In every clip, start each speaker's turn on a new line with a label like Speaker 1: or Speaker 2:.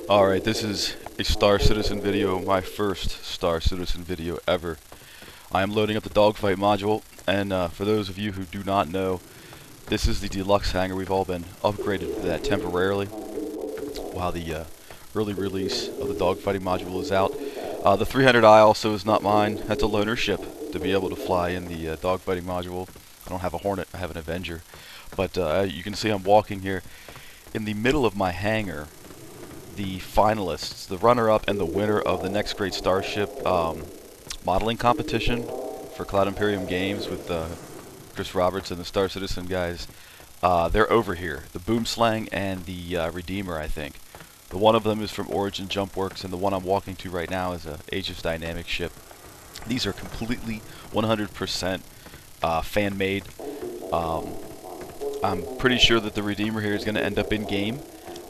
Speaker 1: Alright, this is a Star Citizen video, my first Star Citizen video ever. I am loading up the dogfight module, and for those of you who do not know, this is the deluxe hangar. We've all been upgraded to that temporarily while the early release of the dogfighting module is out. The 300i also is not mine. That's a loaner ship to be able to fly in the dogfighting module. I don't have a Hornet, I have an Avenger. But you can see I'm walking here in the middle of my hangar. The finalists, the runner-up and the winner of the Next Great Starship modeling competition for Cloud Imperium Games with Chris Roberts and the Star Citizen guys. They're over here. The Boomslang and the Redeemer, I think. The one of them is from Origin Jump Works, and the one I'm walking to right now is a Aegis Dynamic ship. These are completely 100% fan-made. I'm pretty sure that the Redeemer here is going to end up in-game.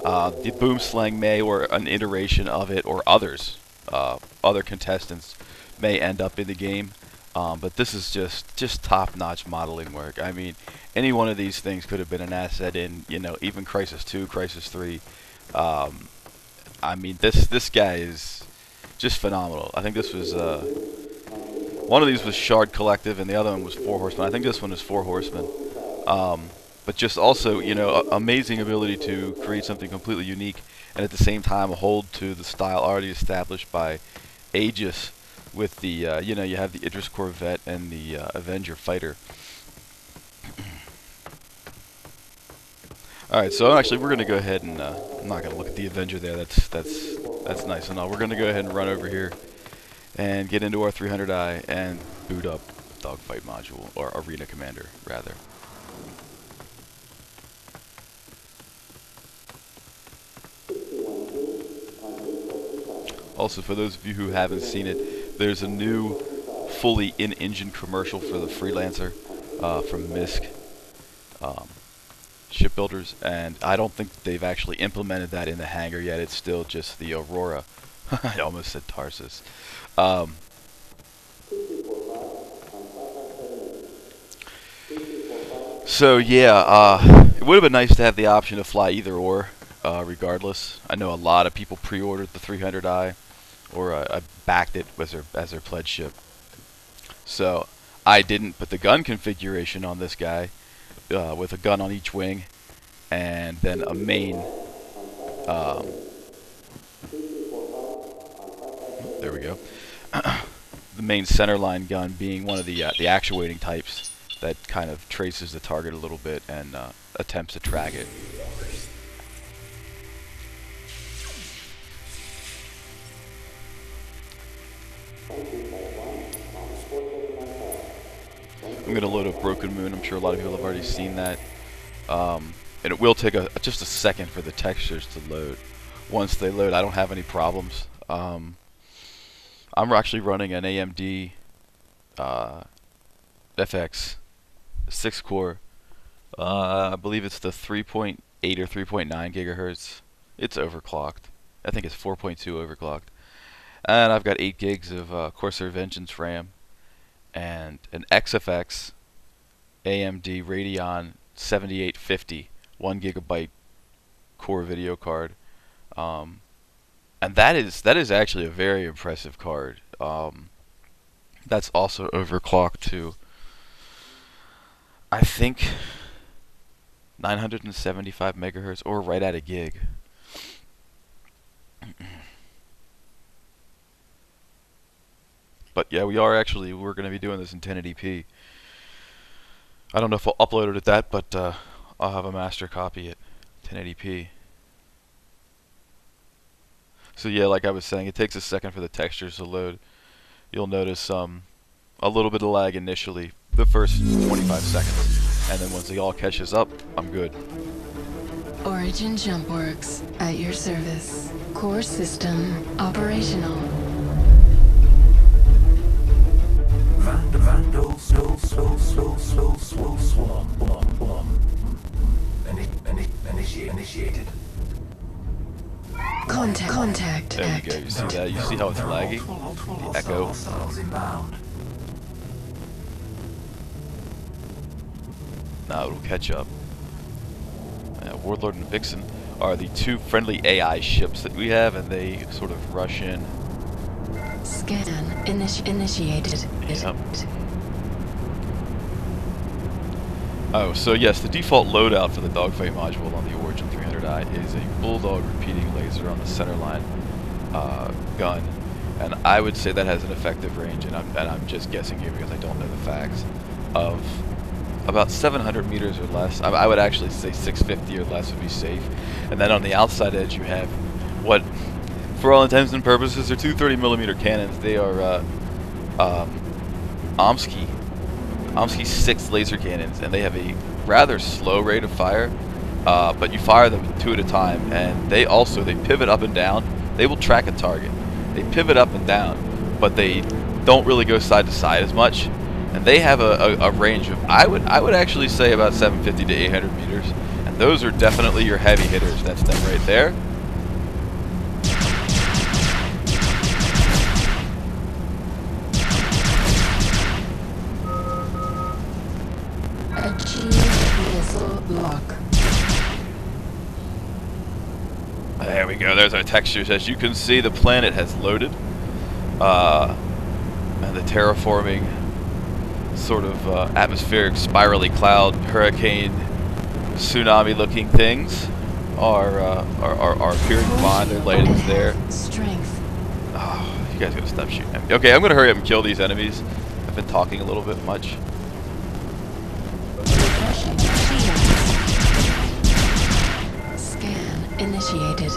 Speaker 1: The Boomslang may, or an iteration of it, or others, other contestants may end up in the game. But this is just top-notch modeling work. I mean, any one of these things could have been an asset in, you know, even Crisis 2, Crisis 3. I mean, this guy is just phenomenal. I think this was one of these was Shard Collective, and the other one was 4 Horsemen. I think this one is 4 Horsemen. But just also, you know, amazing ability to create something completely unique, and at the same time hold to the style already established by Aegis with the, you know, you have the Idris Corvette and the Avenger fighter. Alright, so actually we're going to go ahead and, I'm not going to look at the Avenger there, that's nice and all. We're going to go ahead and run over here and get into our 300i and boot up Dogfight module, or Arena Commander, rather. Also, for those of you who haven't seen it, there's a new fully in-engine commercial for the Freelancer from MISC Shipbuilders, and I don't think they've actually implemented that in the hangar yet. It's still just the Aurora. I almost said Tarsus. So yeah, it would have been nice to have the option to fly either or, regardless. I know a lot of people pre-ordered the 300i, or I backed it as their pledge ship. So I didn't put the gun configuration on this guy, with a gun on each wing, and then a main. There we go. The main centerline gun being one of the actuating types that kind of traces the target a little bit and attempts to track it. I'm going to load up Broken Moon. I'm sure a lot of people have already seen that. And it will take just a second for the textures to load. Once they load, I don't have any problems. I'm actually running an AMD FX-6 Core. I believe it's the 3.8 or 3.9 gigahertz. It's overclocked. I think it's 4.2 overclocked. And I've got 8 gigs of Corsair Vengeance RAM and an XFX AMD Radeon R7850 1 gigabyte core video card. And that is actually a very impressive card. That's also overclocked to, I think, 975 megahertz, or right at a gig. But yeah, we're going to be doing this in 1080p. I don't know if I'll upload it at that, but I'll have a master copy at 1080p. So yeah, like I was saying, it takes a second for the textures to load. You'll notice a little bit of lag initially, the first 25 seconds, and then once it all catches up, I'm good.
Speaker 2: Origin Jump Works, at your service. Core system operational.
Speaker 3: Vandal, swarm. Initiated.
Speaker 2: Contact.
Speaker 1: There you go. You see that? You see how it's laggy? The echo. Now it'll catch up. Warlord and Vixen are the two friendly AI ships that we have, and they sort of rush in.
Speaker 2: Scan initiated.
Speaker 1: Yep. Oh, so yes, the default loadout for the dogfight module on the Origin 300i is a Bulldog repeating laser on the centerline gun, and I would say that has an effective range, and I'm just guessing here because I don't know the facts, of about 700 meters or less. I would actually say 650 or less would be safe. And then on the outside edge you have what, for all intents and purposes, are two 30mm cannons. They are AMD 6 laser cannons, and they have a rather slow rate of fire, but you fire them two at a time, and they pivot up and down. They will track a target. They pivot up and down, but they don't really go side to side as much, and they have a range of, I would actually say, about 750 to 800 meters, and those are definitely your heavy hitters. That's them right there.
Speaker 2: Achieve missile lock.
Speaker 1: There we go. There's our textures. As you can see, the planet has loaded, and the terraforming sort of atmospheric spirally cloud, hurricane, tsunami-looking things are appearing fine. Their lighting's there.
Speaker 2: Strength.
Speaker 1: Oh, you guys gotta stop shooting at me. Okay, I'm gonna hurry up and kill these enemies. I've been talking a little bit much.
Speaker 2: Scan initiated.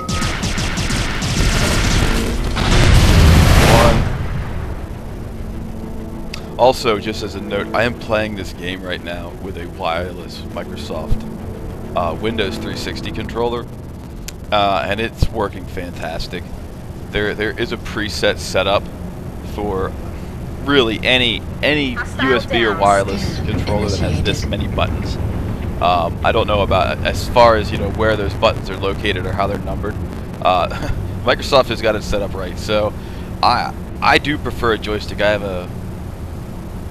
Speaker 1: Also, just as a note, I am playing this game right now with a wireless Microsoft Windows 360 controller, and it's working fantastic. There is a preset setup for really any USB or wireless controller that has this many buttons. I don't know about as far as where those buttons are located or how they're numbered. Microsoft has got it set up right, so I do prefer a joystick. I have a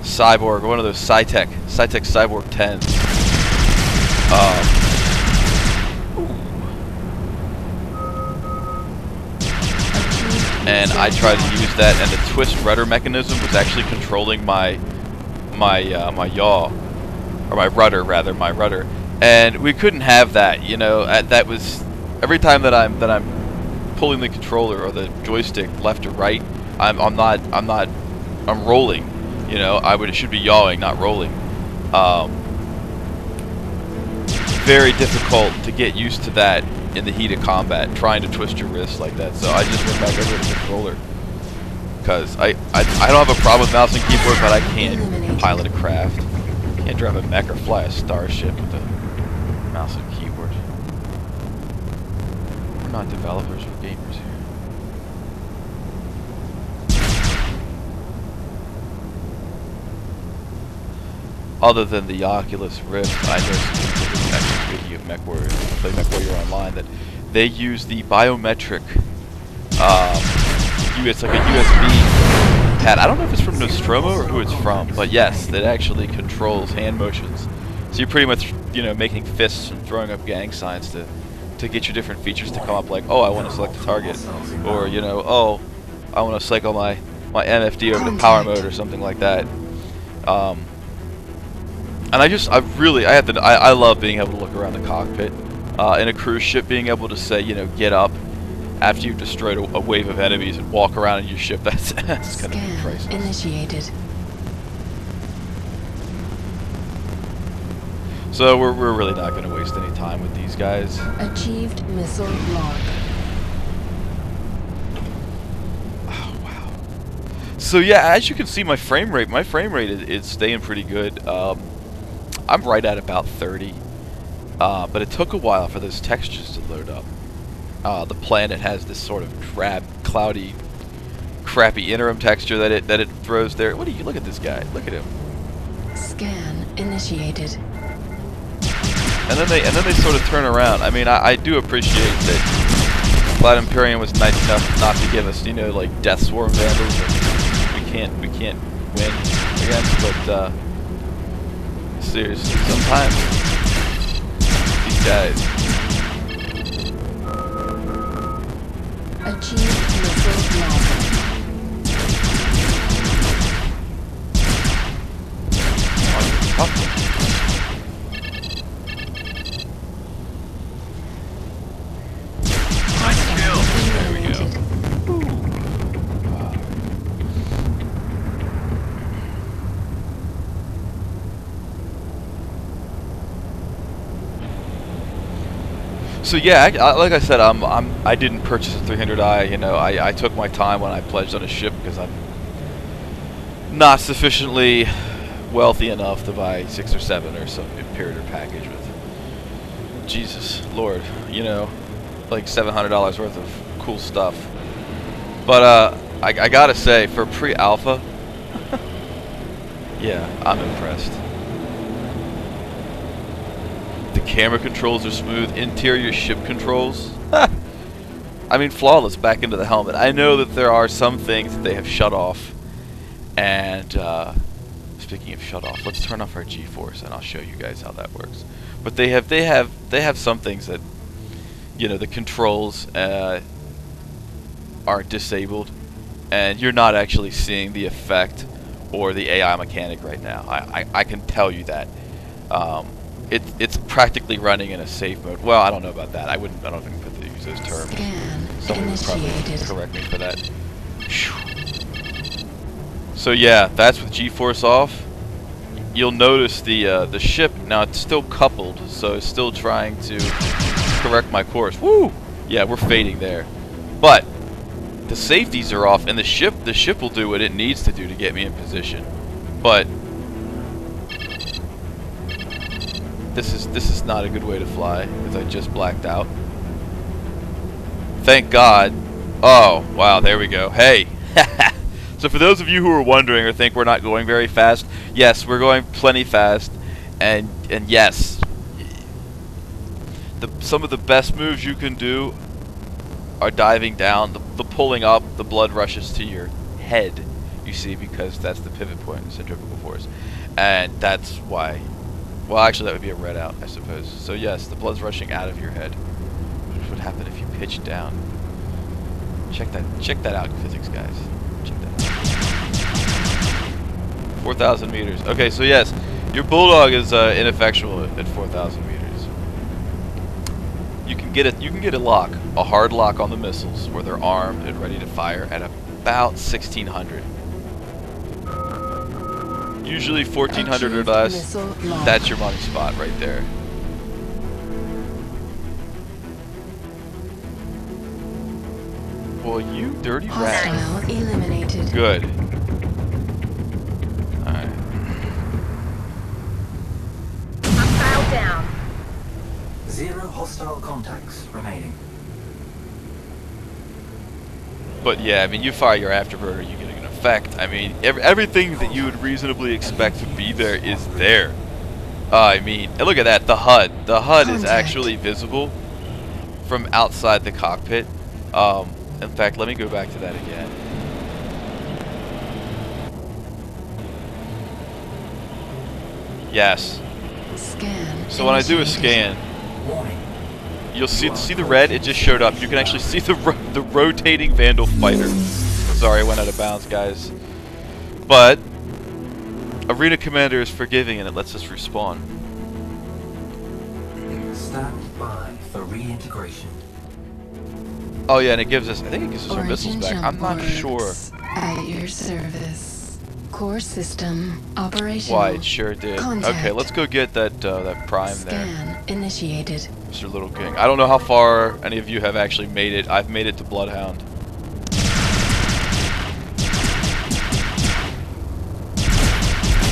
Speaker 1: Cyborg, one of those Cytec Cyborg 10s. And I tried to use that, and the twist rudder mechanism was actually controlling my yaw, or my rudder, and we couldn't have that. That was every time that I'm pulling the controller or the joystick left or right, I'm rolling. It should be yawing, not rolling. Very difficult to get used to that in the heat of combat, trying to twist your wrist like that. So I just went back over to the controller, because I don't have a problem with mouse and keyboard, but I can't pilot a craft. Can't drive a mech or fly a starship with a mouse and keyboard. We're not developers, we're gamers here. Other than the Oculus Rift, I know some video of MechWarrior, play MechWarrior Online, that they use the biometric, it's like a USB pad. I don't know if it's from Nostromo or who it's from, but yes, it actually controls hand motions. So you're pretty much, making fists and throwing up gang signs to get your different features to come up, like, oh, I want to select a target, or, oh, I want to cycle my MFD over to power mode or something like that. And I love being able to look around the cockpit. In a cruise ship, being able to say, get up after you've destroyed a wave of enemies and walk around in your ship, that's kind of priceless.
Speaker 2: Initiated.
Speaker 1: So we're really not going to waste any time with these guys.
Speaker 2: Achieved missile lock.
Speaker 1: Oh, wow. So yeah, as you can see, my frame rate is staying pretty good. I'm right at about 30, but it took a while for those textures to load up. The planet has this sort of drab, cloudy, crappy interim texture that it throws there. What do you look at this guy? Look at him.
Speaker 2: Scan initiated.
Speaker 1: And then they sort of turn around. I mean, I do appreciate that Cloud Imperium was nice enough not to give us, like Death Swarm Vandals that we can't win against, but seriously, sometimes these guys
Speaker 2: Achieved missile launch.
Speaker 1: There we go. So yeah, like I said, I didn't purchase a 300i. You know, I took my time when I pledged on a ship because I'm not sufficiently wealthy enough to buy 6 or 7 or some Imperator package with, Jesus Lord, you know, like $700 worth of cool stuff. But I gotta say, for pre-alpha, yeah, I'm impressed. The camera controls are smooth. Interior ship controls, I mean, flawless back into the helmet. I know that there are some things that they have shut off. And speaking of shut off, let's turn off our G-force, and I'll show you guys how that works. But they have some things that, you know, the controls are disabled, and you're not actually seeing the effect or the AI mechanic right now. I can tell you that. It's practically running in a safe mode. Well, I don't know about that. I don't think I could use those terms.
Speaker 2: Scan
Speaker 1: Someone would probably
Speaker 2: initiated.
Speaker 1: correct me for that. So yeah, that's with G-force off. You'll notice the ship now, it's still coupled, so it's still trying to correct my course. Woo! Yeah, we're fading there. But the safeties are off, and the ship will do what it needs to do to get me in position. But this is not a good way to fly, because I just blacked out. Thank God. Oh, wow, there we go. Hey. So for those of you who are wondering or think we're not going very fast, yes, we're going plenty fast, and yes, some of the best moves you can do are diving down, the pulling up, the blood rushes to your head, you see, because that's the pivot point in centrifugal force, and that's why. Well, actually, that would be a red out, I suppose. So yes, the blood's rushing out of your head. What would happen if you pitched down? Check that out, physics guys. Check that out. 4,000 meters. Okay, so yes, your Bulldog is ineffectual at 4,000 meters. You can get a lock, a hard lock on the missiles where they're armed and ready to fire at about 1,600. Usually 1,400 or less. That's your money spot right there. Well, you dirty rat.
Speaker 2: Hostile eliminated.
Speaker 1: Good. Alright.
Speaker 4: Hostile down.
Speaker 3: 0 hostile contacts remaining.
Speaker 1: But yeah, I mean, you fire your afterburner, you get an effect. I mean, everything that you would reasonably expect to be there is there. I mean, and look at that, the HUD. The HUD is actually visible from outside the cockpit. In fact, let me go back to that again. Yes.
Speaker 2: Scan.
Speaker 1: So when I do a scan,
Speaker 3: Warning.
Speaker 1: you'll see the red. It just showed up. You can actually see the rotating Vandal fighter. Sorry, I went out of bounds, guys. But Arena Commander is forgiving, and it lets us respawn.
Speaker 3: Stand by for reintegration.
Speaker 1: Oh yeah, and it gives us. I think it gives us our missiles
Speaker 2: Origin
Speaker 1: back. I'm not
Speaker 2: jump
Speaker 1: sure
Speaker 2: works at your service. Core system operational.
Speaker 1: why it sure did.
Speaker 2: Contact.
Speaker 1: Okay, let's go get that prime there,
Speaker 2: Scan initiated.
Speaker 1: Mr. Little King. I don't know how far any of you have actually made it. I've made it to Bloodhound.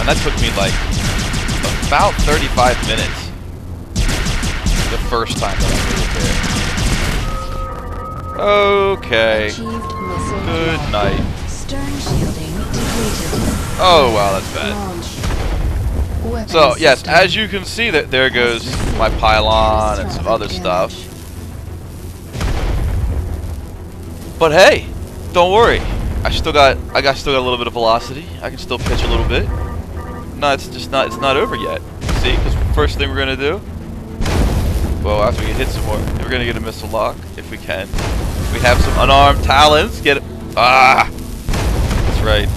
Speaker 1: And that took me like about 35 minutes the first time that I made it there. Okay.
Speaker 2: Achieved missile
Speaker 1: Good
Speaker 2: launch.
Speaker 1: night.
Speaker 2: Stern shielding depleted.
Speaker 1: Oh wow, that's bad.
Speaker 2: Launch. Weapon
Speaker 1: So yes,
Speaker 2: system.
Speaker 1: as you can see, that there goes my pylon and some other stuff. But hey, don't worry. I still got a little bit of velocity. I can still pitch a little bit. No, it's not over yet. See, because first thing we're gonna do. Well, after we get hit some more, we're gonna get a missile lock if we can. We have some unarmed talons. Get it. Ah! That's right.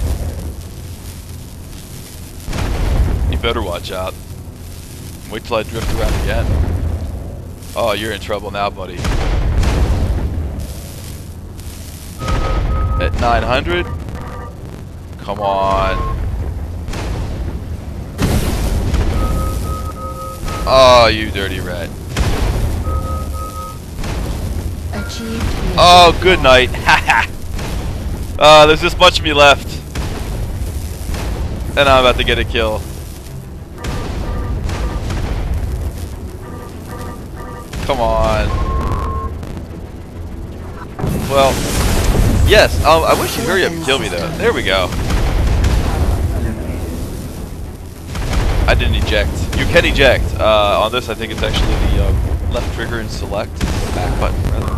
Speaker 1: You better watch out. Wait till I drift around again. Oh, you're in trouble now, buddy. At 900. Come on. Oh, you dirty rat.
Speaker 2: Achieved.
Speaker 1: Oh, good night. Haha. There's this much of me left. And I'm about to get a kill. Come on. Well, yes. I wish you'd hurry up and kill me though. There we go. I didn't eject. You can eject. On this, I think it's actually the left trigger and select. Back button, rather.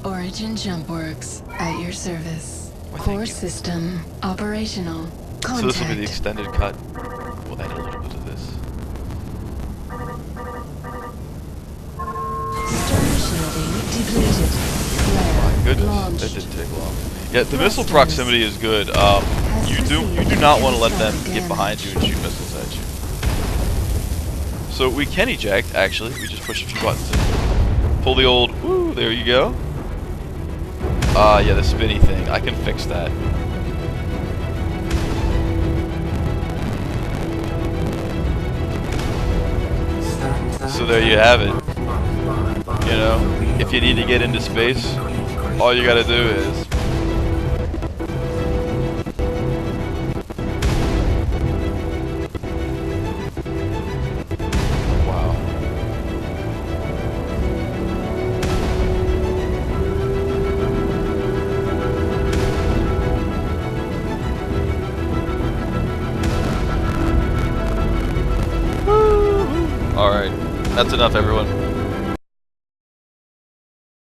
Speaker 2: Origin jump works at your service.
Speaker 1: Why, thank
Speaker 2: Core
Speaker 1: you.
Speaker 2: system operational. Contact.
Speaker 1: So this will be the extended cut. We'll add a little bit of this.
Speaker 2: Stern shielding depleted. Flare
Speaker 1: My goodness,
Speaker 2: launched.
Speaker 1: that didn't take long. Yeah, the missile proximity is good. You do not want to let them get behind you and shoot missiles at you. So we can eject, actually. We just push a few buttons and pull the old, woo, there you go. Yeah, the spinny thing. I can fix that. So there you have it. You know, if you need to get into space, all you gotta do is wow. Alright, that's enough everyone.